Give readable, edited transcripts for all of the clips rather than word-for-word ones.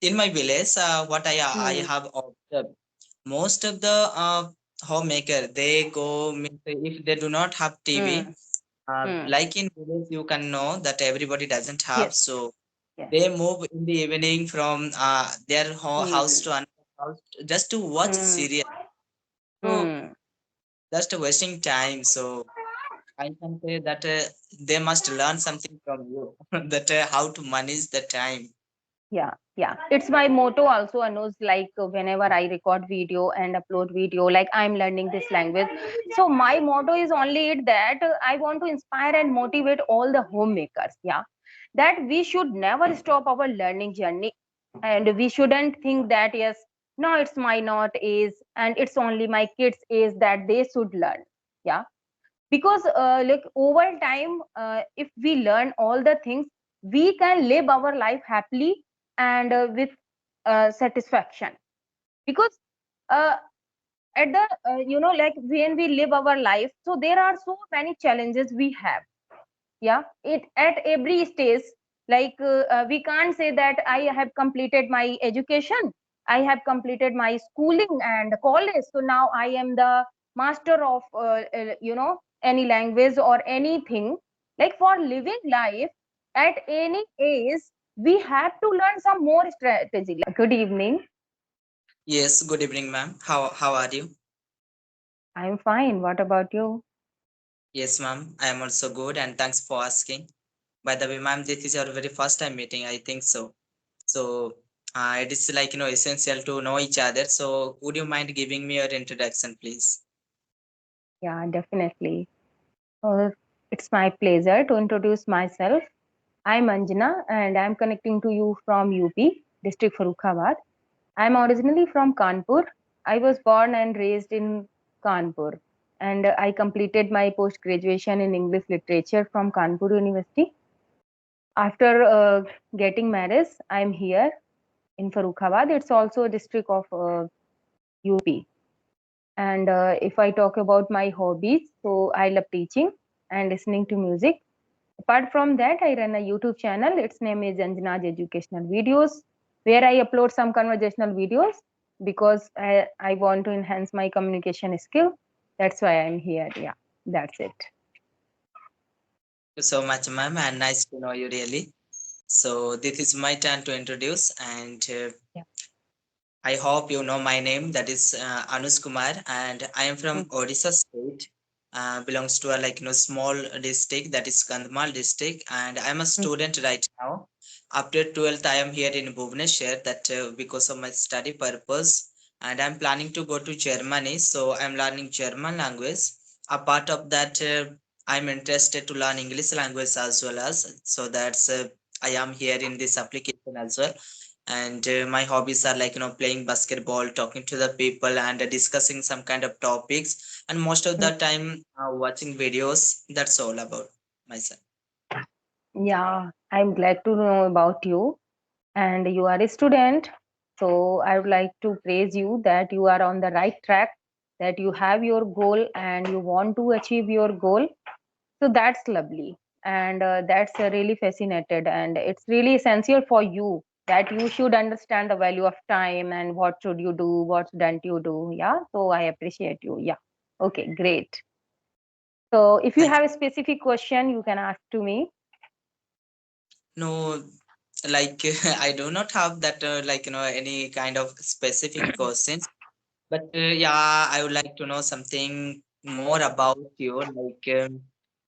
in my village, what I Hmm. have observed, most of the homemaker, they go means if they do not have TV, Hmm. Hmm. like in village you can know that everybody doesn't have, Yes. so Yes. they move in the evening from their house Hmm. to another house just to watch Hmm. serial. So Hmm. just wasting time. So I can say that they must learn something from you that how to manage the time. Yeah, yeah. It's my motto also, Anuj, like whenever I record video and upload video, like I'm learning this language. So my motto is only it that I want to inspire and motivate all the homemakers. Yeah. That we should never stop our learning journey. And we shouldn't think that, yes, no, it's my not age and it's only my kids age that they should learn. Yeah. Because like over time, if we learn all the things, we can live our life happily and with satisfaction. Because uh, at the like when we live our life, so there are so many challenges we have. Yeah, it at every stage. Like we can't say that I have completed my education, I have completed my schooling and college, so now I am the master of any language or anything. Like for living life at any age, we have to learn some more strategy. Like, good evening. Yes, good evening, ma'am. How are you? I'm fine, what about you? Yes, ma'am. I am also good, and thanks for asking. By the way, ma'am, this is your very first time meeting, I think so. So it is like essential to know each other. So would you mind giving me your introduction, please? Yeah, definitely. uh, it's my pleasure to introduce myself. I'm Anjana and I'm connecting to you from UP, District Farrukhabad. I'm originally from Kanpur. I was born and raised in Kanpur, and I completed my post graduation in English literature from Kanpur University. After getting married, I'm here in Farrukhabad. It's also a district of UP. And if I talk about my hobbies, so I love teaching and listening to music. Apart from that, I run a YouTube channel. Its name is Anjana's Educational Videos, where I upload some conversational videos because I want to enhance my communication skill. That's why I'm here. Yeah, that's it. Thank you so much, ma'am, and nice to know you really. So this is my turn to introduce, and Yeah. I hope you know my name. That is Anush Kumar, and I am from Mm, Odisha state. Belongs to a small district, that is Kandhamal district, and I am a mm, student right now. After 12th, I am here in Bhubaneswar. That because of my study purpose, and I'm planning to go to Germany. So I'm learning German language. A part of that, I'm interested to learn English language as well as. So that's I am here in this application as well, and my hobbies are playing basketball, talking to the people, and discussing some kind of topics, and most of mm. the time watching videos. That's all about myself. Yeah, I'm glad to know about you. And you are a student. So I would like to praise you that you are on the right track, that you have your goal and you want to achieve your goal. So that's lovely. And that's really fascinated. And it's really essential for you that you should understand the value of time and what should you do, what shouldn't you do. Yeah. So I appreciate you. Yeah. Okay, great. So if you Thank have a specific question, you can ask to me. you. No, like I do not have that any kind of specific questions, but yeah, I would like to know something more about you.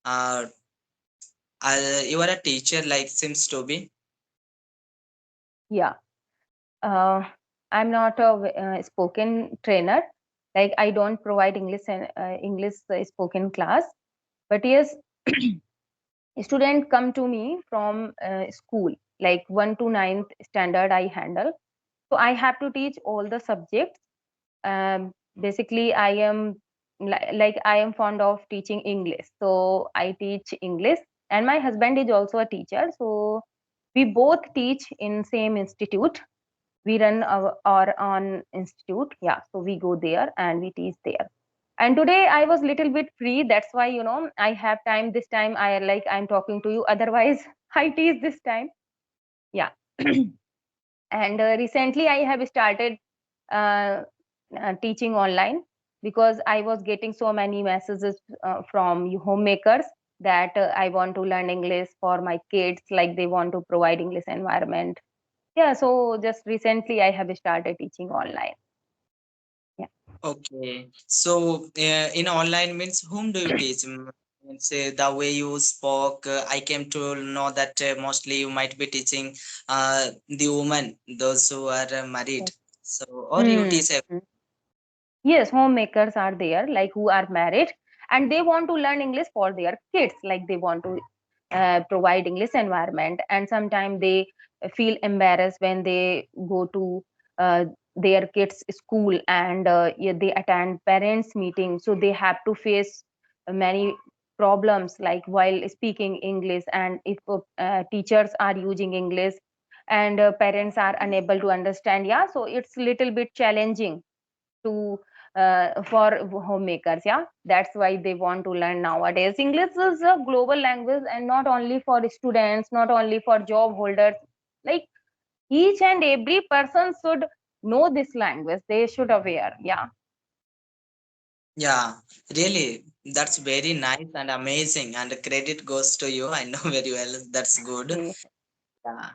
Uh, you are a teacher, like seems to be. Yeah. Uh, I'm not a spoken trainer. Like I don't provide English and English spoken class. But yes, students come to me from school, like 1 to 9th standard. I handle. So I have to teach all the subjects. Basically, I am like I am fond of teaching English. So I teach English, and my husband is also a teacher. So we both teach in same institute. We run our own institute. Yeah, so we go there and we teach there. And today I was little bit free, that's why I have time. This time I'm talking to you, otherwise I teach this time. Yeah. And recently I have started uh, teaching online, because I was getting so many messages from homemakers that I want to learn English for my kids, like they want to provide English environment. Yeah, so just recently I have started teaching online. Yeah. Okay. So, in online means whom do you teach? Means the way you spoke, I came to know that mostly you might be teaching the women, those who are married. So, or you Hmm. teach. Yes, homemakers are there, like who are married and they want to learn English for their kids, like they want to provide English environment. And sometimes they feel embarrassed when they go to their kids' school, and yeah, they attend parents' meetings, so they have to face many problems like while speaking English, and if teachers are using English and parents are unable to understand, yeah, so it's little bit challenging to for homemakers. Yeah, that's why they want to learn nowadays. English is a global language, and not only for students, not only for job holders, like each and every person should know this language, they should aware. Yeah. Yeah, really, that's very nice and amazing, and the credit goes to you. I know very well. That's good. Okay. Yeah.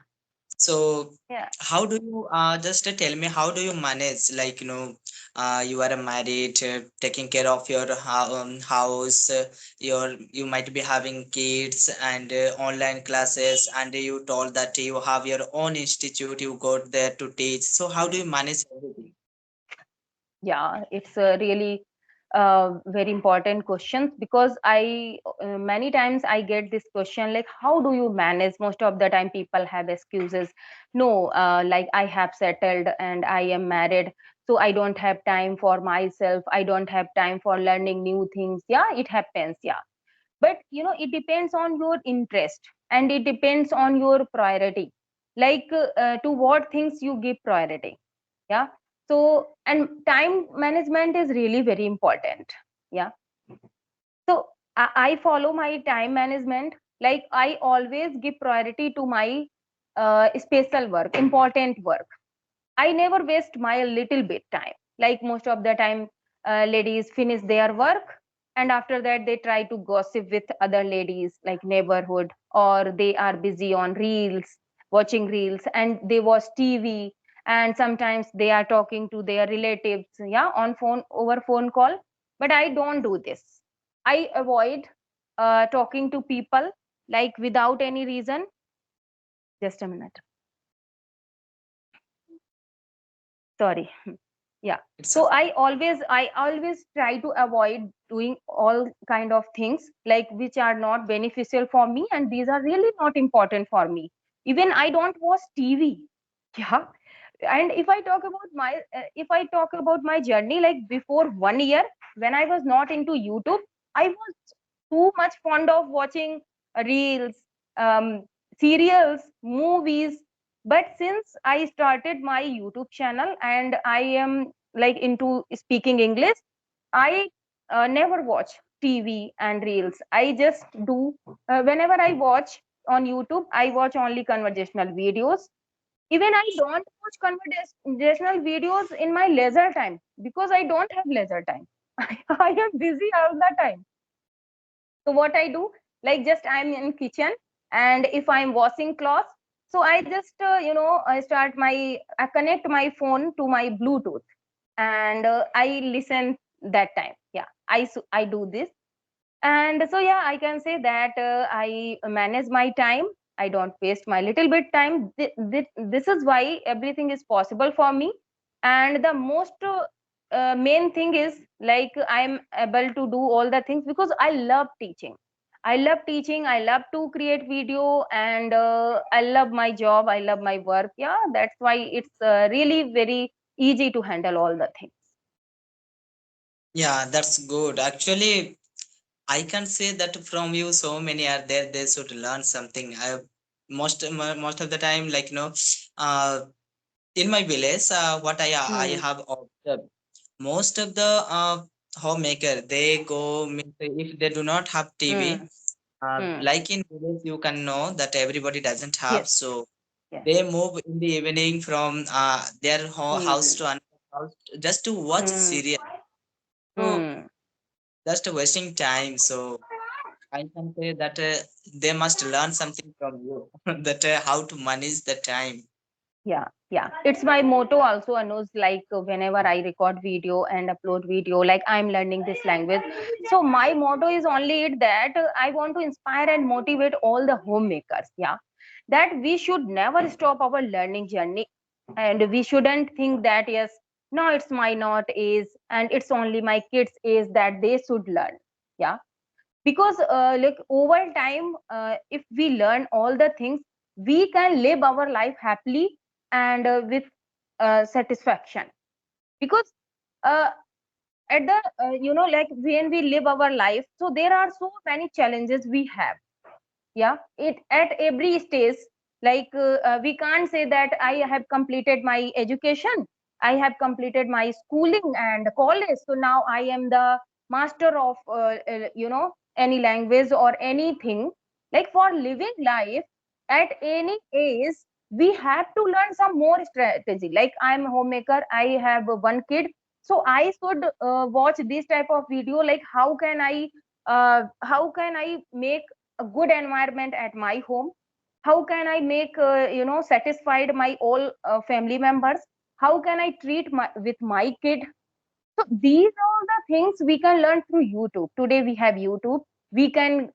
So, Yeah. how do you just tell me how do you manage? Like, you are married, taking care of your house. You might be having kids and online classes, and you told that you have your own institute. You got there to teach. So, how do you manage everything? Yeah, it's a really very important question, because I many times I get this question like, how do you manage? Most of the time people have excuses. No, like I have settled and I am married, so I don't have time for myself, I don't have time for learning new things. Yeah, it happens. Yeah, but it depends on your interest, and it depends on your priority, like to what things you give priority. Yeah. So, and time management is really very important. Yeah. So I follow my time management, like I always give priority to my special work, important work. I never waste my little bit time. Like most of the time, ladies finish their work, and after that they try to gossip with other ladies like neighborhood, or they are busy on reels, watching reels, and they watch TV, and sometimes they are talking to their relatives, yeah, on phone, over phone call. But I don't do this. I avoid talking to people like without any reason. Just a minute. Sorry. Yeah. It's So I always try to avoid doing all kind of things like which are not beneficial for me, and these are really not important for me. Even I don't watch TV. Yeah. And if I talk about my journey, like before 1 year, when I was not into YouTube, I was too much fond of watching reels, um, serials, movies. But since I started my YouTube channel and I am like into speaking English, I never watch TV and reels. I just do whenever I watch on YouTube, I watch only conversational videos. Even I don't watch conversational videos in my leisure time, because I don't have leisure time. I am busy all the time. So what I do, like just I'm in kitchen, and if I'm washing clothes, so I just I connect my phone to my Bluetooth, and I listen that time. Yeah, I do this. And so yeah, I can say that I manage my time, I don't waste my little bit time. This is why everything is possible for me. And the most main thing is like I'm able to do all the things because I love teaching. I love to create video, and I love my job, I love my work. Yeah, that's why it's really very easy to handle all the things. yeah, that's good. Actually, I can say that from you, so many are there. They should learn something. Most of the time, like uh, in my village, what I Hmm. have observed, most of the homemaker they go if they do not have TV. Hmm. Hmm. Like in village, you can know that everybody doesn't have. Yes. So Yes. they move in the evening from their house Hmm. to another house just to watch Hmm. serial. So Hmm. just wasting time. So I can say that they must learn something from you that how to manage the time. Yeah, yeah. It's my motto also, Anuj, like whenever I record video and upload video, like I'm learning this language. So my motto is only it that I want to inspire and motivate all the homemakers. Yeah. That we should never stop our learning journey. And we shouldn't think that, yes, no, it's my not age and it's only my kids' age that they should learn. Yeah, because like over time if we learn all the things, we can live our life happily and with satisfaction. Because uh, at the like when we live our life, so there are so many challenges we have. Yeah, it at every stage, like we can't say that I have completed my education, I have completed my schooling and college, so now I am the master of any language or anything. Like for living life at any age, we have to learn some more strategy. Like I'm a homemaker, I have one kid, so I should watch this type of video, like how can I make a good environment at my home, how can I make satisfied my all family members, how can I treat my with my kid. So these are the things we can learn through YouTube. Today we have YouTube, we can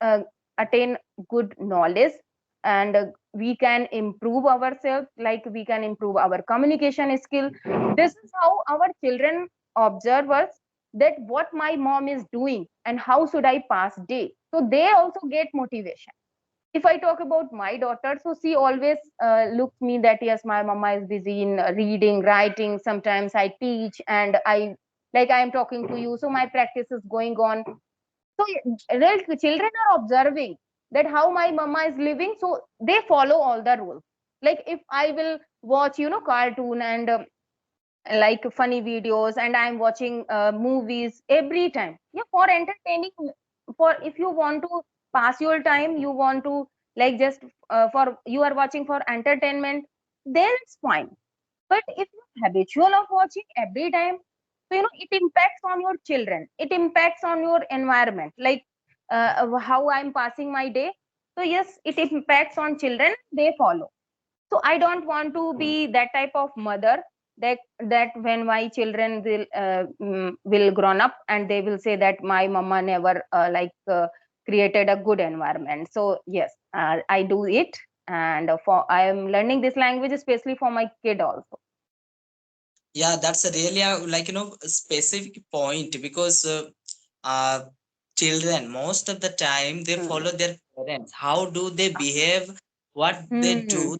attain good knowledge, and we can improve ourselves, like we can improve our communication skill. This is how our children observe us, that what my mom is doing and how should I pass day, so they also get motivation. If I talk about my daughter, so she always looks me that yes, my mama is busy in reading, writing. Sometimes I teach, and I like I am talking to you, so my practice is going on. So real children are observing that how my mama is living, so they follow all the rules. Like if I will watch, cartoon and like funny videos, and I'm watching movies every time, yeah, for entertaining, for if you want to pass your time, you want to like just for you are watching for entertainment, then it's fine. But if you're habitual of watching every time, so it impacts on your children, it impacts on your environment, like how I'm passing my day. So yes, it impacts on children, they follow. So I don't want to be that type of mother, that when my children will grown up and they will say that my mama never created a good environment. So yes, I do it, and for I am learning this language especially for my kid also. Yeah, that's a really a specific point because uh, children most of the time they Hmm. follow their parents. How do they behave? What they Hmm. do?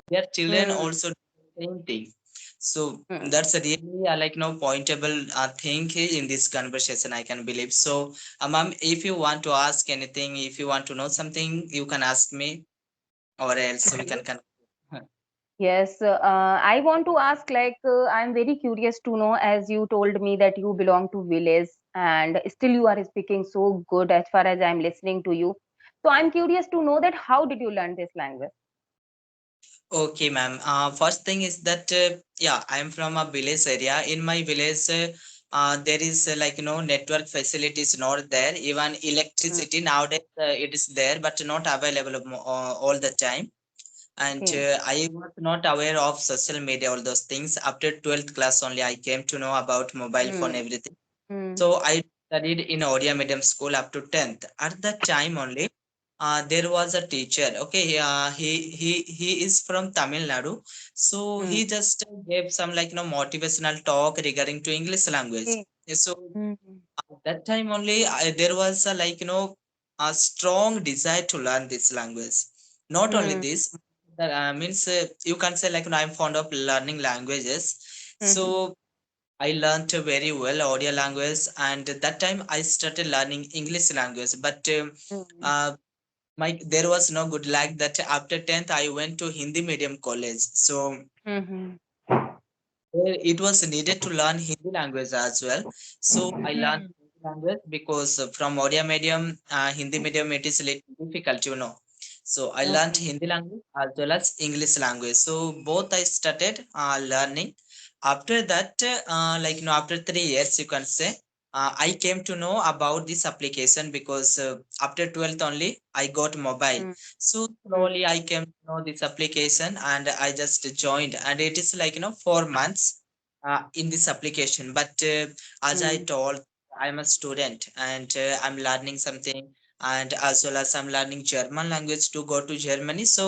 Their children Hmm. also do the same thing. So Hmm. that's a really pointable thing in this conversation. I can believe. So, ma'am, if you want to ask anything, if you want to know something, you can ask me, or else we can. Yes, I want to ask, like, I'm very curious to know, as you told me that you belong to village and still you are speaking so good as far as I'm listening to you. So I'm curious to know that how did you learn this language? Okay, ma'am. First thing is that yeah, I'm from a village area. In my village, there is network facilities not there. Even Mm. electricity nowadays it is there, but not available all the time. And Okay. I was not aware of social media, all those things. After 12th class only, I came to know about mobile phone, Mm. everything. Mm. So I studied in Odia medium school up to 10th. At that time only, there was a teacher. Okay, he is from Tamil Nadu. So Mm. he just gave some motivational talk regarding to English language. Okay. So Mm. at that time only, there was a a strong desire to learn this language. Not only Mm. this, that means you can say I'm fond of learning languages. Mm. So I learned very well audio language, and that time I started learning English language. But Mm. uh, my there was no good luck that after 10th I went to Hindi medium college. So Mm. it was needed to learn Hindi language as well. So I learned Mm. Hindi language because from Odia medium, Hindi medium, it is little difficult. So I learned Okay. Hindi language as well as English language. So both I started learning. After that, after 3 years, you can say, I came to know about this application because after 12th only I got mobile. Mm, So mm, slowly I came to know this application and I just joined. And it is 4 months in this application. But as I mm, told, I'm a student and I'm learning something, and as well as I'm learning German language to go to Germany. So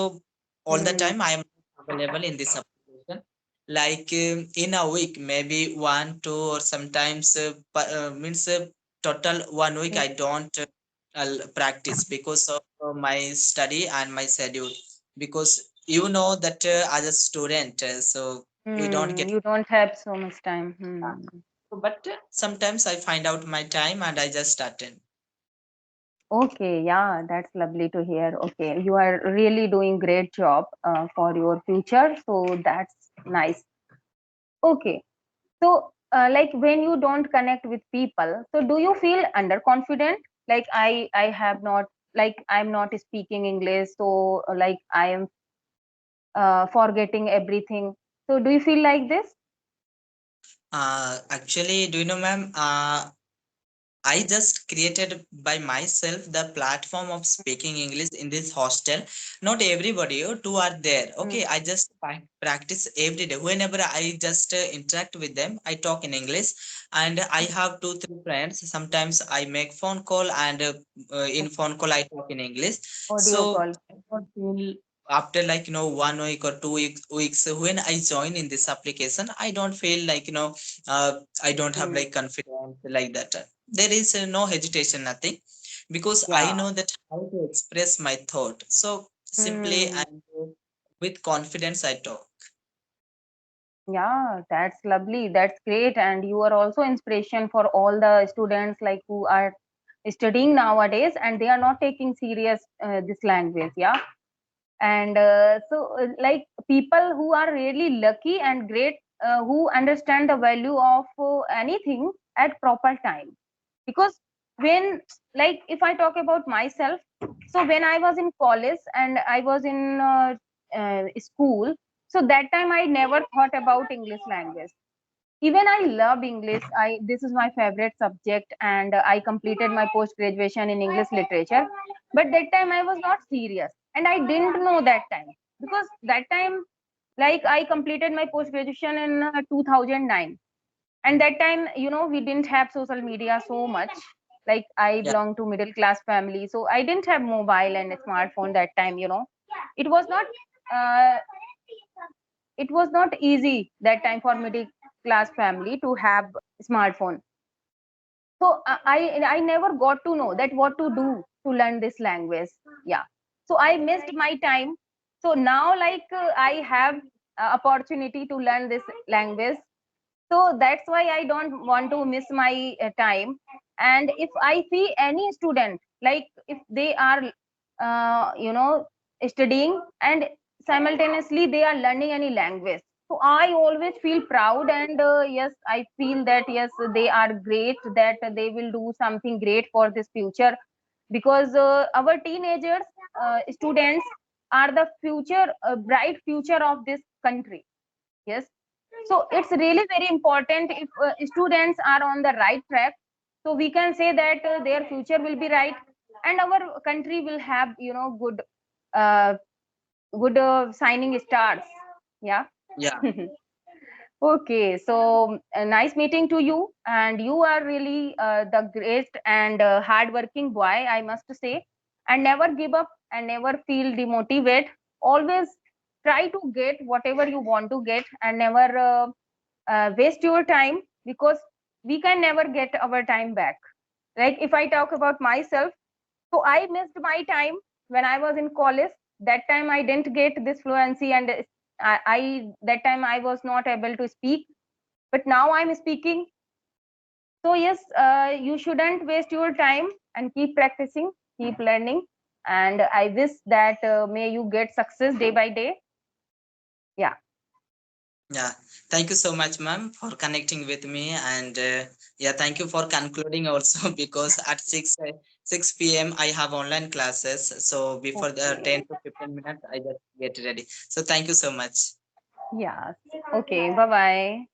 all the mm, time I am available in this application. In a week, maybe one, two, or sometimes means total 1 week mm, I don't practice because of my study and my schedule. Because you know that as a student, so we don't get. You don't have so much time. But sometimes I find out my time and I just attend. Okay, yeah, that's lovely to hear. Okay, you are really doing great job for your future, so that's nice. Okay, so like when you don't connect with people, so do you feel underconfident? Like I have not, like I'm not speaking English, so like I am forgetting everything. So do you feel like this? Actually, do you know, ma'am? I just created by myself the platform of speaking English in this hostel. Not everybody, two are there. Mm, Okay, I just practice every day. Whenever I just interact with them, I talk in English, and I have two, three friends. Sometimes I make phone call, and in phone call I talk in English. audio So call. I don't feel after 1 week or 2 weeks when I join in this application, I don't feel I don't have Mm, confidence like that. There is no hesitation, nothing, because I yeah. know that how to express my thought. So simply Mm. and with confidence I talk. Yeah, that's lovely. That's great. And you are also inspiration for all the students like who are studying nowadays and they are not taking serious this language. Yeah. And like people who are really lucky and great who understand the value of anything at proper time. Because when, like, if I talk about myself, so when I was in college and I was in school, so that time I never thought about English language. Even I love English. I This is my favorite subject, and I completed my post graduation in English literature. But that time I was not serious, and I didn't know that time, because that time, like, I completed my post graduation in 2009, and that time, we didn't have social media so much. Like, I Yeah, belong to middle class family, so I didn't have mobile and smartphone that time. It was not uh, it was not easy that time for middle class family to have smartphone. So I never got to know that what to do to learn this language. Yeah, so I missed my time. So now, like, I have opportunity to learn this language. So that's why I don't want to miss my time. And if I see any student, like, if they are studying and simultaneously they are learning any language, so I always feel proud, and yes, I feel that yes, they are great, that they will do something great for this future. Because our teenagers, students, are the future, bright future of this country. Yes. So it's really very important if students are on the right track, so we can say that their future will be right, and our country will have, good, uh, good shining stars. Yeah. yeah, Okay, so nice meeting to you, and you are really the great and hardworking boy, I must say. And never give up and never feel demotivated. Always try to get whatever you want to get, and never waste your time, because we can never get our time back. Like, if I talk about myself, so I missed my time when I was in college. That time I didn't get this fluency, and I that time I was not able to speak. But now I'm speaking. So yes, you shouldn't waste your time, and keep practicing, keep learning, and I wish that may you get success day by day. Yeah. yeah. Thank you so much, ma'am, for connecting with me, and yeah, thank you for concluding also because at 6 6 p.m. I have online classes. So before the Okay. 10 to 15 minutes, I just get ready. So thank you so much. Yeah. Okay. Bye bye.